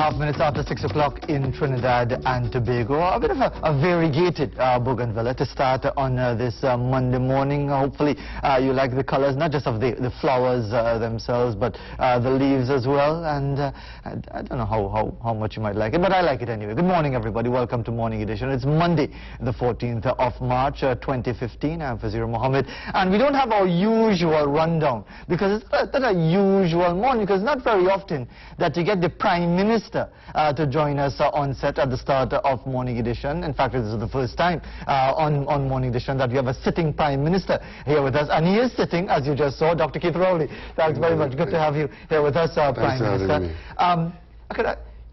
2.5 minutes after 6 o'clock in Trinidad and Tobago. A bit of a variegated bougainvillea to start on this Monday morning. Hopefully you like the colors, not just of the flowers themselves, but the leaves as well. And I don't know how much you might like it, but I like it anyway. Good morning, everybody. Welcome to Morning Edition. It's Monday, the 14th of March, 2015. I'm Fazeer Mohammed. And we don't have our usual rundown, because it's not a usual morning, because it's not very often that you get the Prime Minister to join us on set at the start of Morning Edition. In fact, this is the first time on Morning Edition that we have a sitting Prime Minister here with us. And he is sitting, as you just saw, Dr.Keith Rowley. Thanks very much. Good to have you here with us, Prime Minister.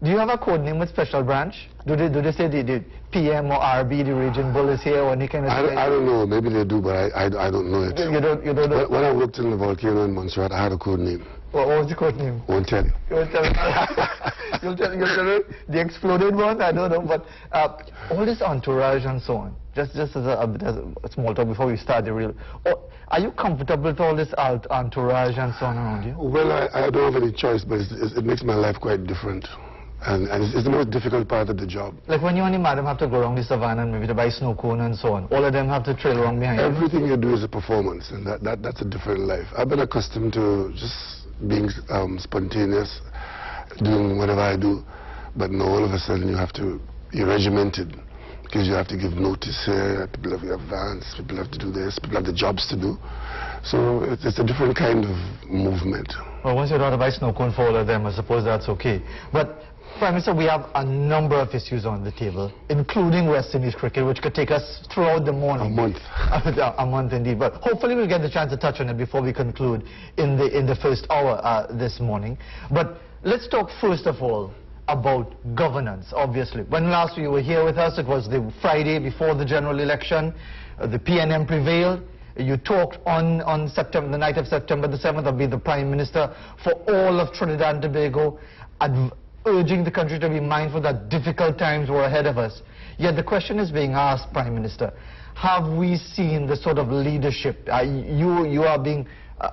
Do you have a code name with Special Branch? Do they say the PM or RB, the region bull is here, or any kind of thing? I don't know. Maybe they do, but I don't know it. You don't know? When I worked in the volcano in Montserrat, I had a code name. What was the code name? Won't tell you. You won't tell me. You'll tell me the exploded one? I don't know. But all this entourage and so on, just as a small talk before we start the real... are you comfortable with all this entourage and so on around you? Well, I don't have any choice, but it makes my life quite different. And it's the most difficult part of the job. Like when you and the madam have to go around the savannah and maybe to buy snow cone and so on, all of them have to trail around behind you? Everything you do is a performance, and that's a different life. I've been accustomed to just being spontaneous, doing whatever I do, but now all of a sudden you're regimented, because you have to give notice here, people have advance, people have to do this, people have the jobs to do. So it's a different kind of movement. Well, once you don't have to buy snow cone for all of them, I suppose that's okay. But Prime Minister, we have a number of issues on the table, including West Indies cricket, which could take us throughout the morning. A month. A month indeed. But hopefully we'll get the chance to touch on it before we conclude in the first hour this morning. But let's talk first of all about governance, obviously. When last you were here with us, it was the Friday before the general election. The PNM prevailed. You talked on the night of September the 7th of being the Prime Minister for all of Trinidad and Tobago, urging the country to be mindful that difficult times were ahead of us. Yet the question is being asked, Prime Minister, have we seen the sort of leadership? You are being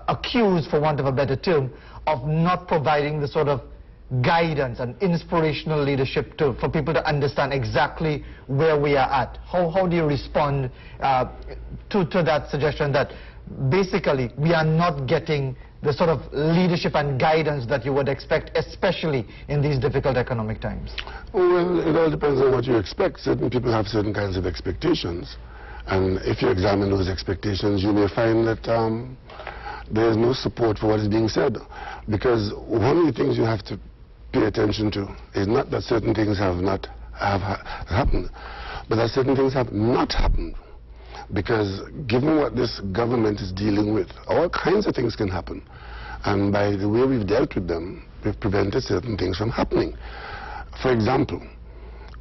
accused, for want of a better term, of not providing the sort of guidance and inspirational leadership for people to understand exactly where we are at. How do you respond to that suggestion that basically we are not getting the sort of leadership and guidance that you would expect, especially in these difficult economic times? Well, it all depends on what you expect. Certain people have certain kinds of expectations, and if you examine those expectations, you may find that there is no support for what is being said. Because one of the things you have to pay attention to is not that certain things have happened, but that certain things have not happened. Because given what this government is dealing with, all kinds of things can happen. And by the way we've dealt with them, we've prevented certain things from happening. For example,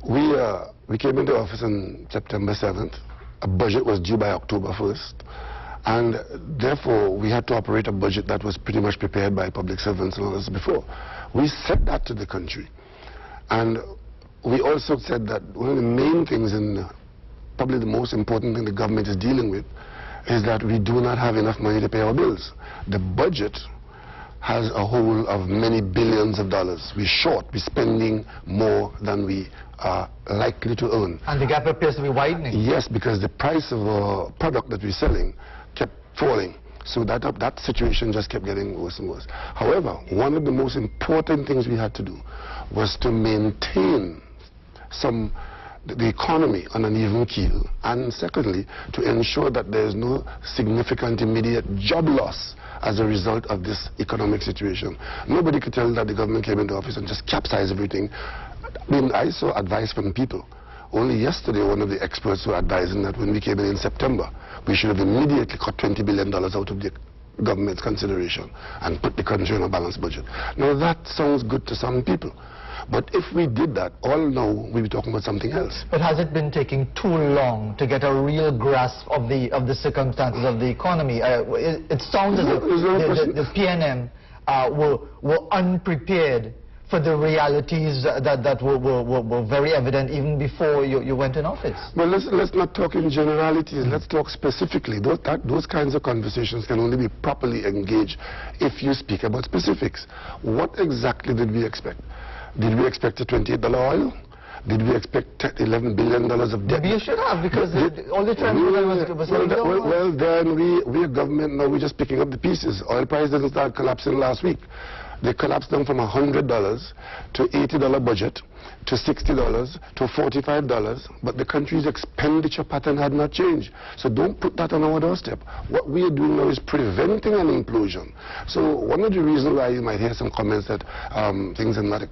we came into office on September 7th. A budget was due by October 1st. And therefore, we had to operate a budget that was pretty much prepared by public servants and others before. We said that to the country. And we also said that one of the main things, and probably the most important thing the government is dealing with, is that we do not have enough money to pay our bills. The budget has a hole of many billions of dollars. We're short. We're spending more than we are likely to earn. And the gap appears to be widening. Yes, because the price of a product that we're selling kept falling. So that situation just kept getting worse and worse. However, one of the most important things we had to do was to maintain the economy on an even keel, and secondly, to ensure that there is no significant immediate job loss as a result of this economic situation. Nobody could tell that the government came into office and just capsized everything. I mean, I saw advice from people. Only yesterday, one of the experts were advising that when we came in September, we should have immediately cut $20 billion out of the government's consideration and put the country on a balanced budget. Now, that sounds good to some people. But if we did that, all now we'll be talking about something else. But has it been taking too long to get a real grasp of the circumstances of the economy? It sounds as if the PNM were unprepared for the realities that were very evident even before you went in office. Well, let's not talk in generalities. Let's talk specifically. Those kinds of conversations can only be properly engaged if you speak about specifics. What exactly did we expect? Did we expect a $28 oil? Did we expect $11 billion of debt? Maybe you should have, because all the trend was well, then we are government now. We're just picking up the pieces. Oil price didn't start collapsing last week. They collapsed them from $100 to $80 budget to $60 to $45, but the country's expenditure pattern had not changed. So don't put that on our doorstep. What we are doing now is preventing an implosion. So one of the reasons why you might hear some comments that things have not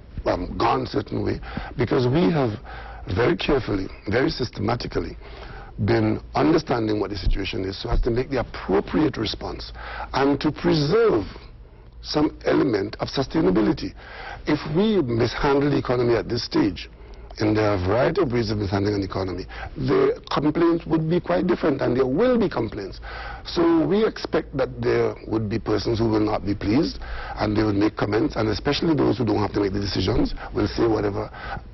gone a certain way, because we have very carefully, very systematically been understanding what the situation is so as to make the appropriate response and to preserve some element of sustainability. If we mishandle the economy at this stage, and there are a variety of ways of mishandling an economy, the complaints would be quite different, and there will be complaints. So we expect that there would be persons who will not be pleased, and they will make comments, and especially those who don't have to make the decisions will say whatever,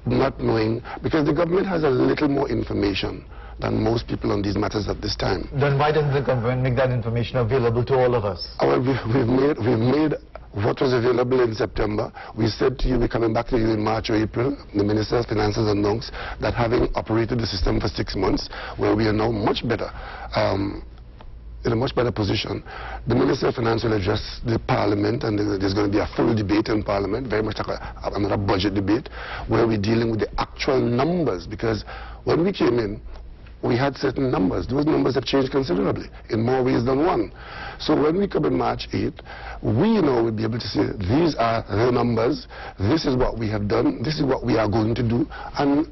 not knowing, because the government has a little more information than most people on these matters at this time. Then why doesn't the government make that information available to all of us? Well, we've made what was available in September. We said to you, we're coming back to you in March or April. The Minister of Finances announced that having operated the system for 6 months, where we are now much better, in a much better position, the Minister of Finance will address the Parliament, and there's going to be a full debate in Parliament, very much like another budget debate, where we're dealing with the actual numbers, because when we came in, we had certain numbers. Those numbers have changed considerably in more ways than one. So when we come in March 8th, we know we'll be able to say, these are the numbers, this is what we have done, this is what we are going to do, and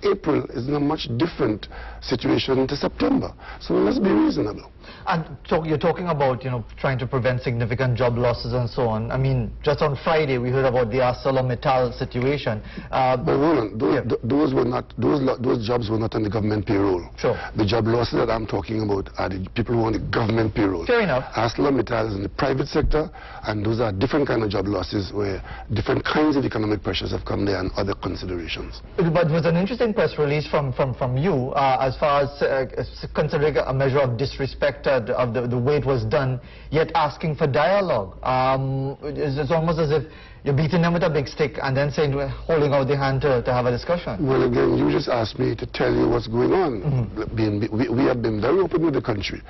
April is in a much different situation to September. So let's be reasonable. And you're talking about, trying to prevent significant job losses and so on. I mean, just on Friday we heard about the ArcelorMittal situation. But Roland, those jobs were not on the government payroll. Sure. The job losses that I'm talking about are the people who are on the government payroll. Fair enough. ArcelorMittal is in the private sector, and those are different kind of job losses where different kinds of economic pressures have come there and other considerations. But it was an interesting press release from you as far as considering a measure of disrespect of the way it was done, yet asking for dialogue. It's almost as if you're beating them with a big stick and then saying, holding out the hand to have a discussion. Well, again, you just asked me to tell you what's going on. We have been very open with the country.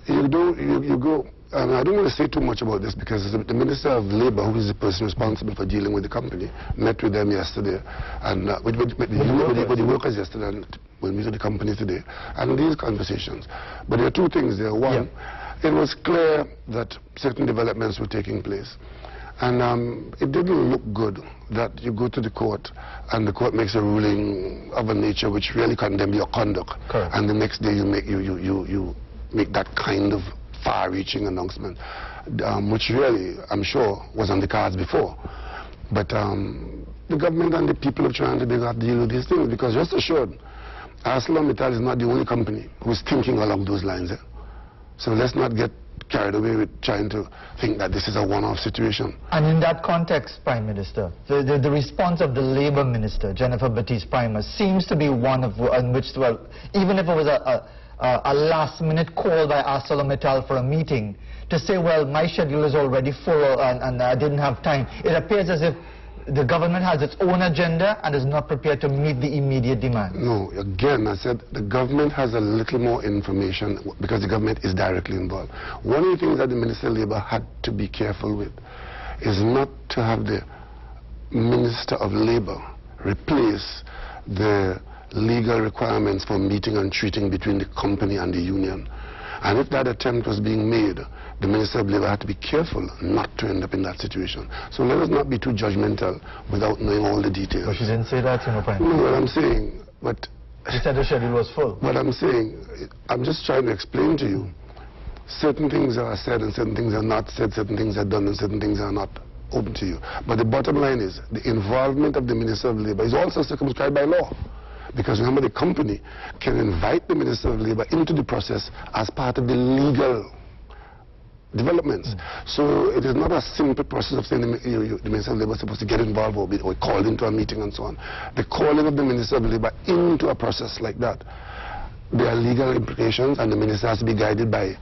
You go, and I don't want to say too much about this because the Minister of Labour, who is the person responsible for dealing with the company, met with them yesterday, and with the workers yesterday, and we'll meet with the company today, and these conversations. But there are two things there. One, it was clear that certain developments were taking place. And it didn't look good that you go to the court and the court makes a ruling of a nature which really condemns your conduct. Correct. And the next day you make that kind of far-reaching announcement, which really, I'm sure, was on the cards before. But the government and the people of Trinidad have to deal with these things, because rest assured, ArcelorMittal is not the only company who's thinking along those lines. So let's not get carried away with trying to think that this is a one-off situation. And in that context, Prime Minister, the response of the Labour Minister, Jennifer Baptiste-Primer, seems to be one in which, well, even if it was a last-minute call by ArcelorMittal for a meeting, to say, well, my schedule is already full and I didn't have time, it appears as if the government has its own agenda and is not prepared to meet the immediate demand. No, again, I said the government has a little more information because the government is directly involved. One of the things that the Minister of Labour had to be careful with is not to have the Minister of Labour replace the legal requirements for meeting and treating between the company and the union. And if that attempt was being made, the Minister of Labour had to be careful not to end up in that situation. So let us not be too judgmental without knowing all the details. But she didn't say that, Prime Minister. No, what I'm saying, but... She said the schedule was full. What I'm saying, I'm just trying to explain to you, certain things are said and certain things are not said, certain things are done and certain things are not open to you. But the bottom line is, the involvement of the Minister of Labour is also circumscribed by law. Because remember, the company can invite the Minister of Labour into the process as part of the legal developments. So it is not a simple process of saying the Minister of Labour is supposed to get involved or called into a meeting and so on. The calling of the Minister of Labour into a process like that, there are legal implications, and the Minister has to be guided by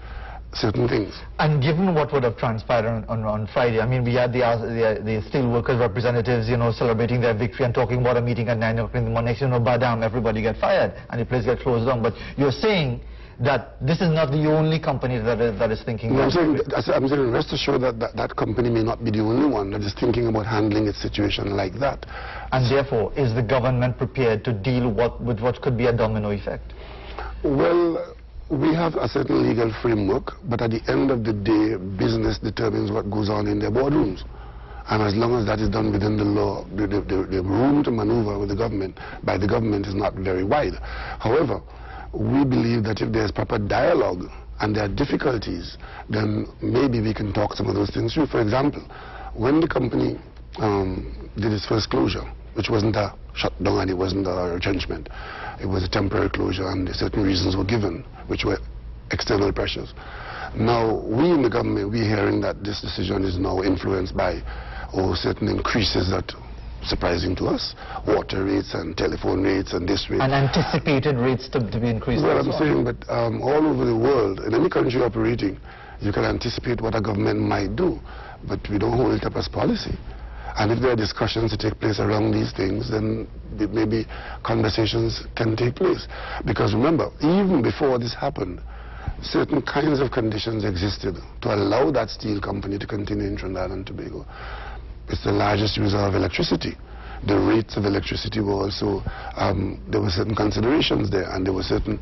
certain things. And given what would have transpired on Friday, I mean, we had the steel workers representatives, you know, celebrating their victory and talking about a meeting at 9 o'clock in the morning. Next, you know, badam, everybody get fired and the place get closed down. But you're saying that this is not the only company that is thinking. No, I'm saying rest assured that company may not be the only one that is thinking about handling its situation like that. And therefore, is the government prepared to deal with what could be a domino effect? Well, we have a certain legal framework, but at the end of the day, business determines what goes on in their boardrooms. And as long as that is done within the law, the room to maneuver with the government, by the government, is not very wide. However, we believe that if there's proper dialogue and there are difficulties, then maybe we can talk some of those things through. For example, when the company did its first closure, which wasn't a shutdown and it wasn't a retrenchment, it was a temporary closure, and certain reasons were given, which were external pressures. Now, we in the government, we're hearing that this decision is now influenced by certain increases that surprising to us, water rates and telephone rates and this rate. And anticipated rates to be increased. Well, I'm saying that all over the world, in any country operating, you can anticipate what a government might do, but we don't hold it up as policy. And if there are discussions to take place around these things, then maybe conversations can take place. Because remember, even before this happened, certain kinds of conditions existed to allow that steel company to continue in Trinidad and Tobago. It's the largest user of electricity. The rates of electricity were also, there were certain considerations there, and there were certain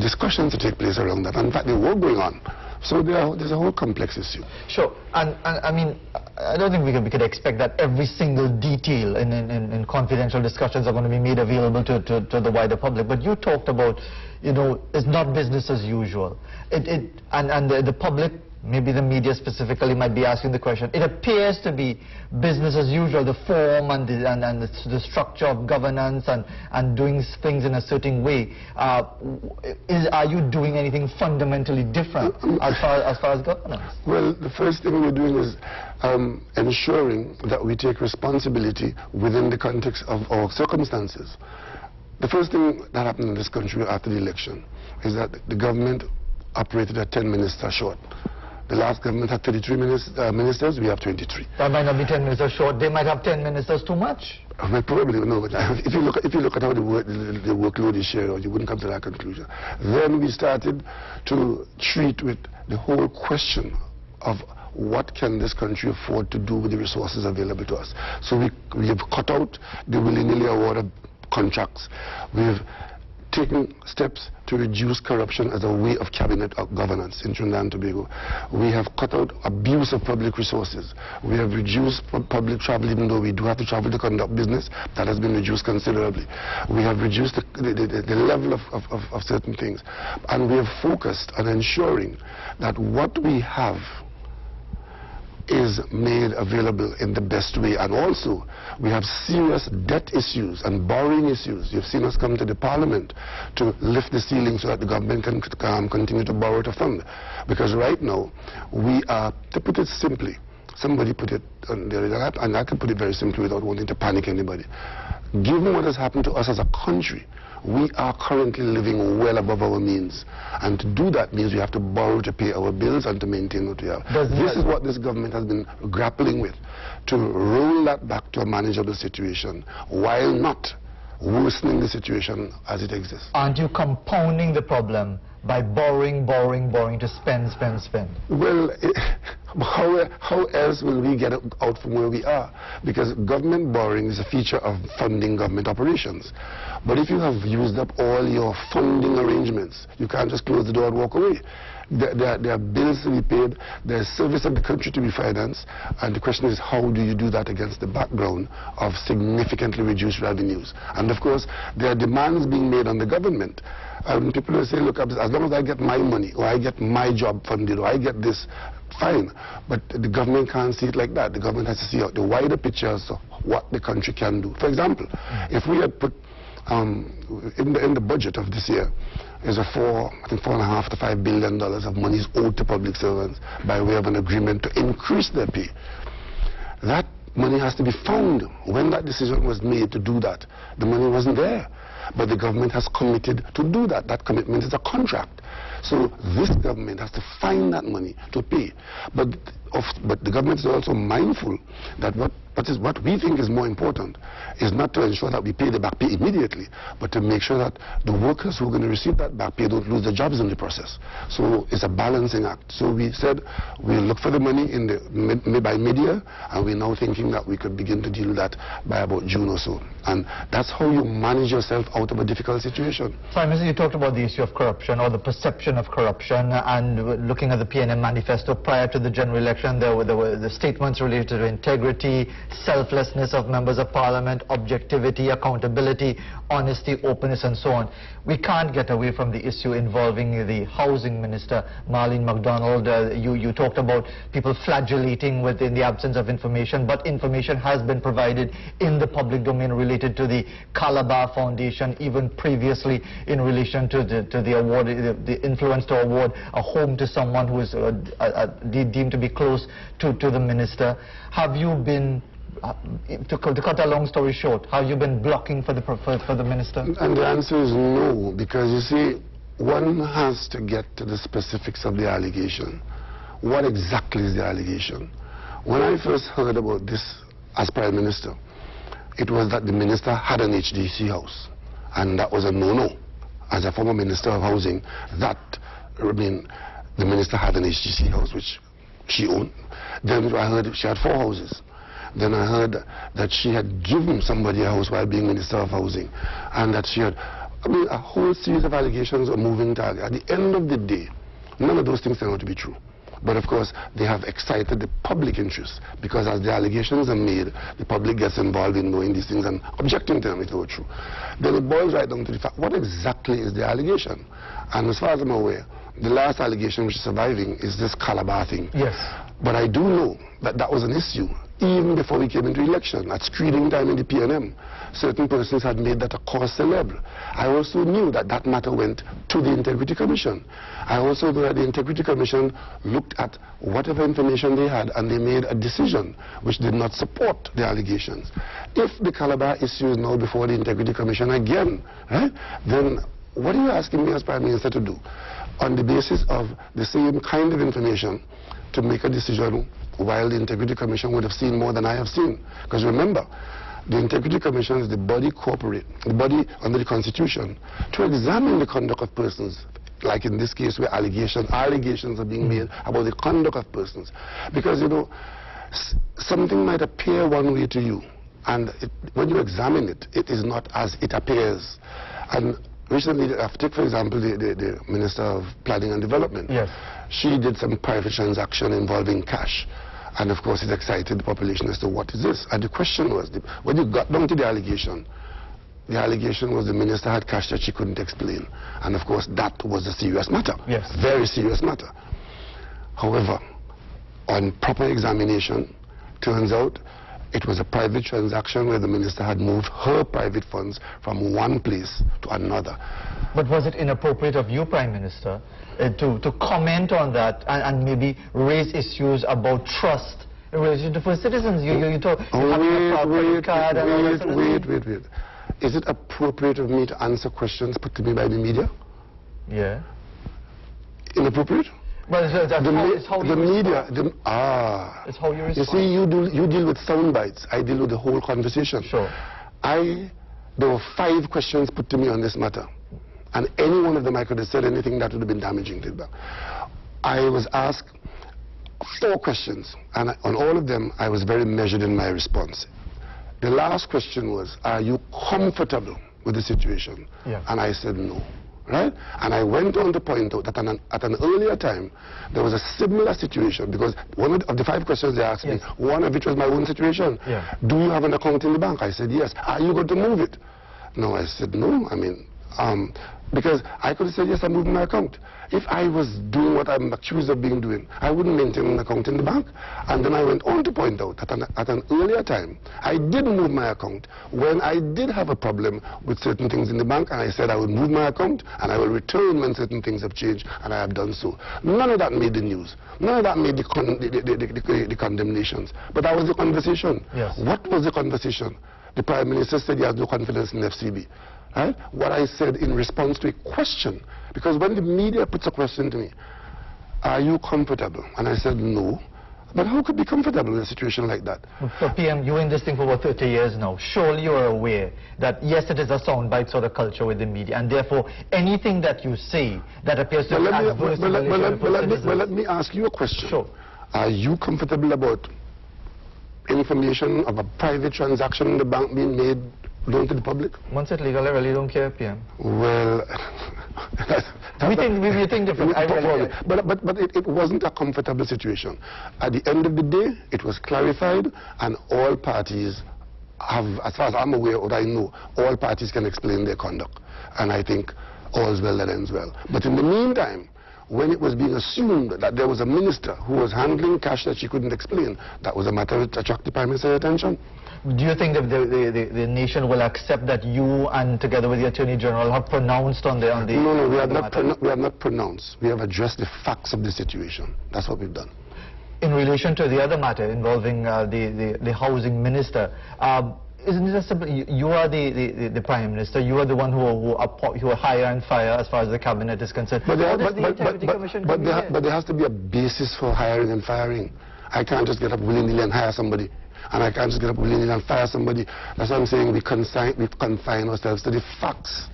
discussions to take place around that. And in fact, they were going on. So there's a whole complex issue. Sure. And I mean, I don't think we could expect that every single detail in confidential discussions are going to be made available to the wider public. But you talked about, you know, it's not business as usual. And the public, maybe the media specifically, might be asking the question. It appears to be business as usual, the form and the structure of governance and doing things in a certain way. Are you doing anything fundamentally different as far as governance? Well, the first thing we're doing is ensuring that we take responsibility within the context of our circumstances. The first thing that happened in this country after the election is that the government operated at 10 ministers short. The last government had 33 ministers, we have 23. That might not be 10 ministers short, they might have 10 ministers too much. Well, probably no, but if you look at how the workload is shared, you wouldn't come to that conclusion. Then we started to treat with the whole question of what can this country afford to do with the resources available to us. So we have cut out the willy-nilly award of contracts. We've taken steps to reduce corruption as a way of cabinet governance in Trinidad and Tobago. We have cut out abuse of public resources. We have reduced public travel, even though we do have to travel to conduct business. That has been reduced considerably. We have reduced the level of certain things. And we have focused on ensuring that what we have is made available in the best way. And also, we have serious debt issues and borrowing issues. You've seen us come to the Parliament to lift the ceiling so that the government can continue to borrow to fund. Because right now, we are, to put it simply, somebody put it on the other hand, and I can put it very simply without wanting to panic anybody. Given what has happened to us as a country, we are currently living well above our means. And to do that means we have to borrow to pay our bills and to maintain what we have. This is what this government has been grappling with, to roll that back to a manageable situation while not worsening the situation as it exists. Aren't you compounding the problem by borrowing to spend? Well, how else will we get out from where we are? Because government borrowing is a feature of funding government operations. But if you have used up all your funding arrangements, you can't just close the door and walk away. There are bills to be paid, there's service of the country to be financed, and the question is, how do you do that against the background of significantly reduced revenues? And of course, there are demands being made on the government. People will say, look, as long as I get my money, or I get my job funded, or I get this, fine. But the government can't see it like that. The government has to see the wider pictures of what the country can do. For example, if we had put in the budget of this year is I think $4.5 to $5 billion of monies owed to public servants by way of an agreement to increase their pay. That money has to be found. When that decision was made to do that, the money wasn't there. but the government has committed to do that. That commitment is a contract. So this government has to find that money to pay. But the government is also mindful that what we think is more important is not to ensure that we pay the back pay immediately, but to make sure that the workers who are going to receive that back pay don't lose their jobs in the process. So it's a balancing act. So we said we'll look for the money in by mid-year, and we're now thinking that we could begin to deal with that by about June or so. And that's how you manage yourself out of a difficult situation. Prime Minister, you talked about the issue of corruption or the perception of corruption, and looking at the PNM manifesto prior to the general election, there were the statements related to integrity, selflessness of members of parliament, objectivity, accountability, honesty, openness, and so on. We can't get away from the issue involving the housing minister, Marlene MacDonald. You talked about people flagellating within the absence of information, but information has been provided in the public domain related to the Calabar Foundation, even previously in relation to the award, the influence to award a home to someone who is deemed to be close to the minister. Have you been, to cut a long story short, have you been blocking for the minister? And the answer is no, because you see, one has to get to the specifics of the allegation. What exactly is the allegation? When I first heard about this as Prime Minister, it was that the minister had an HDC house, and that was a no-no. As a former Minister of Housing, the minister had an HDC house which she owned. Then I heard she had 4 houses. Then I heard that she had given somebody a house while being Minister of Housing, and that she had, a whole series of allegations of moving target. At the end of the day, none of those things turned out to be true. But of course, they have excited the public interest, because as the allegations are made, the public gets involved in knowing these things and objecting to them if they were true. Then it boils right down to the fact, what exactly is the allegation? And as far as I'm aware, the last allegation which is surviving is this Calabar thing. Yes. But I do know that that was an issue even before we came into election. At screening time in the PNM, certain persons had made that a cause célèbre. I also knew that that matter went to the Integrity Commission. I also knew that the Integrity Commission looked at whatever information they had, and they made a decision which did not support the allegations. If the Calabar issue is now before the Integrity Commission again, right, then what are you asking me as Prime Minister to do? On the basis of the same kind of information, to make a decision while the Integrity Commission would have seen more than I have seen. Because remember, the Integrity Commission is the body corporate, the body under the Constitution, to examine the conduct of persons, like in this case where allegations are being made about the conduct of persons. Because, you know, something might appear one way to you, and when you examine it, it is not as it appears. And recently, take for example the Minister of Planning and Development. Yes. She did some private transaction involving cash. And of course, it excited the population as to what is this. And the question was, when you got down to the allegation was the minister had cash that she couldn't explain. And of course, that was a serious matter. Yes. Very serious matter. However, on proper examination, turns out it was a private transaction where the minister had moved her private funds from one place to another. But was it inappropriate of you, Prime Minister, to comment on that and maybe raise issues about trust in relation for citizens? You talk. Wait. Is it appropriate of me to answer questions put to me by the media? Yeah. Inappropriate? Well, it's how you media. It's how you respond. You see, you deal with sound bites. I deal with the whole conversation. Sure. There were 5 questions put to me on this matter, and any one of them I could have said anything that would have been damaging to them. I was asked 4 questions, and on all of them I was very measured in my response. The last question was, are you comfortable with the situation? Yeah. And I said no. Right? And I went on to point out that at an earlier time, there was a similar situation, because one of the 5 questions they asked me, one of which was my own situation. Yeah. Do you have an account in the bank? I said yes. Are you going to move it? No, I said no. I mean, because I could have said yes, I'm moving my account. If I was doing what I'm accused of doing, I wouldn't maintain an account in the bank. And then I went on to point out that at an earlier time, I did move my account when I did have a problem with certain things in the bank, and I said I would move my account and I will return when certain things have changed, and I have done so. None of that made the news. None of that made the condemnations. But that was the conversation. Yes. What was the conversation? The Prime Minister said he has no confidence in FCB. Right? What I said in response to a question, because when the media puts a question to me, are you comfortable? And I said no. But how could be comfortable in a situation like that? So PM, you're in this thing for over 30 years now. Surely you're aware that yes, it is a soundbite sort of culture with the media, and therefore anything that you say that appears to be adverse to let me ask you a question. Sure. Are you comfortable about information of a private transaction in the bank being made known to the public? Once it's legal, I really don't care, PM. Well, we think different. But it wasn't a comfortable situation. At the end of the day, it was clarified, and all parties have, as far as I'm aware, what I know, all parties can explain their conduct. And I think all's well that ends well. But in the meantime, when it was being assumed that there was a minister who was handling cash that she couldn't explain, that was a matter that attracted the Prime Minister's attention. Do you think that the nation will accept that you and together with the Attorney General have pronounced on the No, we have not pronounced. We have addressed the facts of the situation. That's what we've done. In relation to the other matter involving the housing minister, isn't it simple? You are the Prime Minister. You are the one who hire and fire as far as the cabinet is concerned. But there has to be a basis for hiring and firing. I can't just get up willy-nilly and hire somebody. And I can't just get up willy-nilly and fire somebody. That's what I'm saying. We confine ourselves to the facts.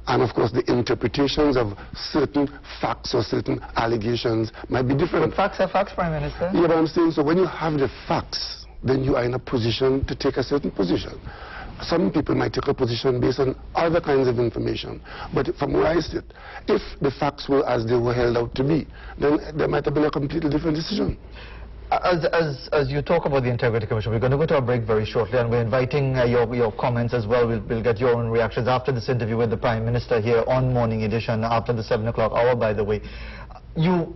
And of course, the interpretations of certain facts or certain allegations might be different. But facts are facts, Prime Minister. Yeah, but I'm saying, so when you have the facts, then you are in a position to take a certain position. Some people might take a position based on other kinds of information. But from where I sit, if the facts were as they were held out to be, then there might have been a completely different decision. As you talk about the Integrity Commission, we're going to go to a break very shortly, and we're inviting your comments as well. We'll get your own reactions after this interview with the Prime Minister here on Morning Edition after the 7 o'clock hour, by the way. You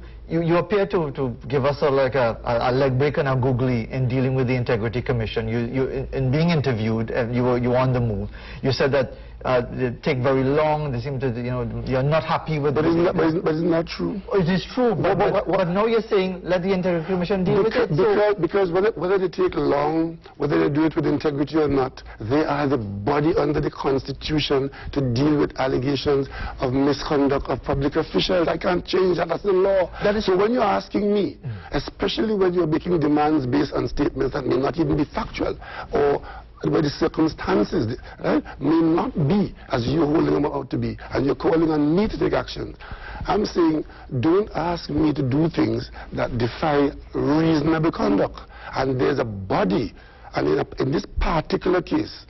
appear to give us a leg break and a googly in dealing with the Integrity Commission. In being interviewed, and you were on the move, you said that they take very long. They seem to, you're not happy with it. But isn't that true? It is true, but now you're saying let the Integrity Commission deal with it. Because whether they take long, whether they do it with integrity or not, they are the body under the Constitution to deal with allegations of misconduct of public officials. I can't change that. That's the law. So when you're asking me, especially when you're making demands based on statements that may not even be factual, or where the circumstances may not be as you're holding them out to be, and you're calling on me to take action, I'm saying don't ask me to do things that defy reasonable conduct. And there's a body, and in this particular case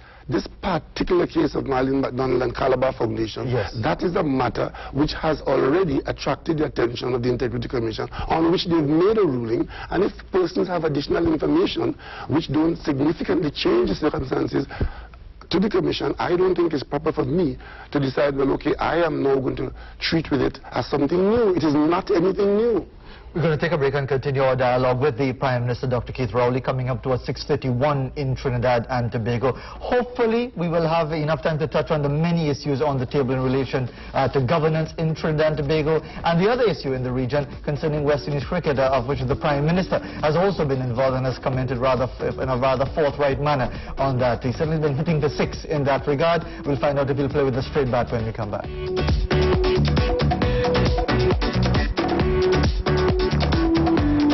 of Marlene McDonald and Calabar Foundation, yes, that is a matter which has already attracted the attention of the Integrity Commission, on which they've made a ruling. And if persons have additional information which don't significantly change the circumstances to the Commission, I don't think it's proper for me to decide, well, okay, I am now going to treat with it as something new. It is not anything new. We're going to take a break and continue our dialogue with the Prime Minister, Dr.Keith Rowley, coming up to us 6:31 in Trinidad and Tobago. Hopefully, we will have enough time to touch on the many issues on the table in relation to governance in Trinidad and Tobago, and the other issue in the region concerning West Indies cricket, of which the Prime Minister has also been involved and has commented in a rather forthright manner on that. He's certainly been hitting the six in that regard. We'll find out if he'll play with the straight bat when we come back.